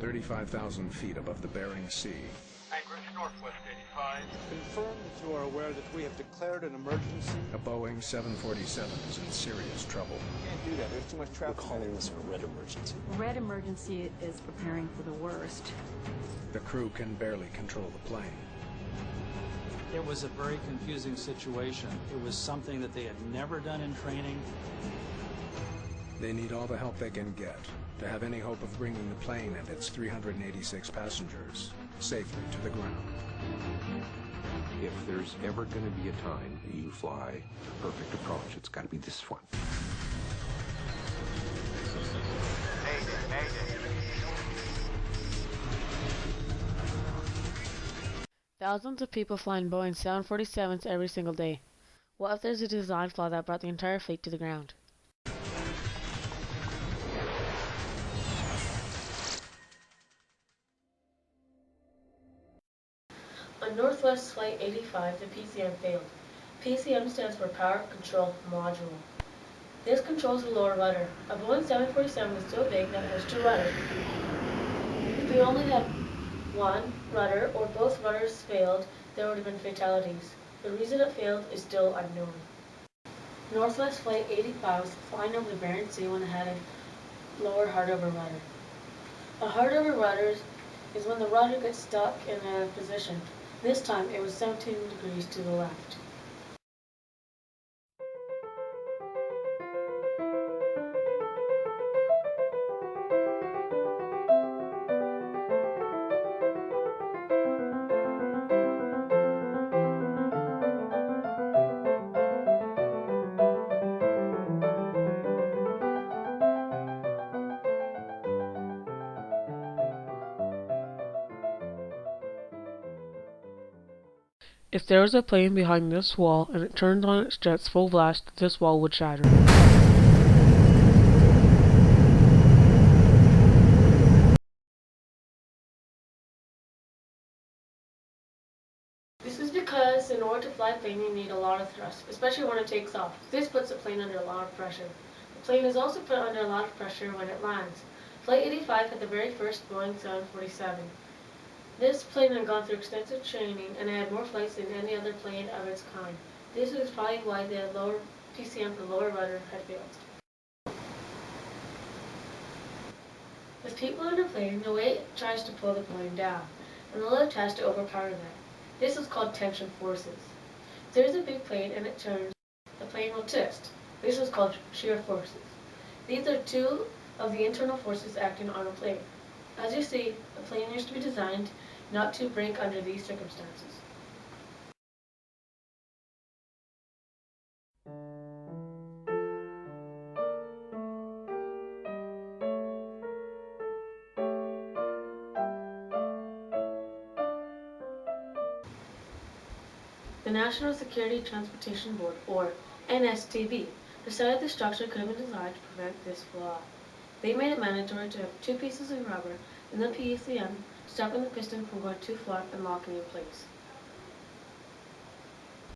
35,000 feet above the Bering Sea. Anchorage NorthWest 85. Confirm that you are aware that we have declared an emergency. A Boeing 747 is in serious trouble. Can't do that. There's too much traffic. We're calling this a red emergency. Red emergency is preparing for the worst. The crew can barely control the plane. It was a very confusing situation. It was something that they had never done in training. They need all the help they can get to have any hope of bringing the plane and its 386 passengers safely to the ground. If there's ever going to be a time that you fly the perfect approach, it's got to be this one. Thousands of people flying Boeing 747s every single day. What if there's a design flaw that brought the entire fleet to the ground? On NorthWest Flight 85, the PCM failed. PCM stands for Power Control Module. This controls the lower rudder. A Boeing 747 is so big that it has two rudders. If we only had one rudder or both rudders failed, there would have been fatalities. The reason it failed is still unknown. NorthWest Flight 85 was flying over the Bering Sea when it had a lower hardover rudder. A hardover rudder is when the rudder gets stuck in a position. This time it was 17 degrees to the left. If there was a plane behind this wall and it turned on its jets full blast, this wall would shatter. This is because in order to fly a plane you need a lot of thrust, especially when it takes off. This puts the plane under a lot of pressure. The plane is also put under a lot of pressure when it lands. Flight 85 had the very first Boeing 747. This plane had gone through extensive training and had more flights than any other plane of its kind. This is probably why the lower PCM for the lower rudder had failed. With people in a plane, the weight tries to pull the plane down, and the lift has to overpower that. This is called tension forces. If there is a big plane and it turns, the plane will twist. This is called shear forces. These are two of the internal forces acting on a plane. As you see, a plane needs to be designed not to break under these circumstances. The National Security Transportation Board, or NSTB, decided the structure could have been designed to prevent this flaw. They made it mandatory to have two pieces of rubber in the PCM stopping the piston from going too far and locking in place.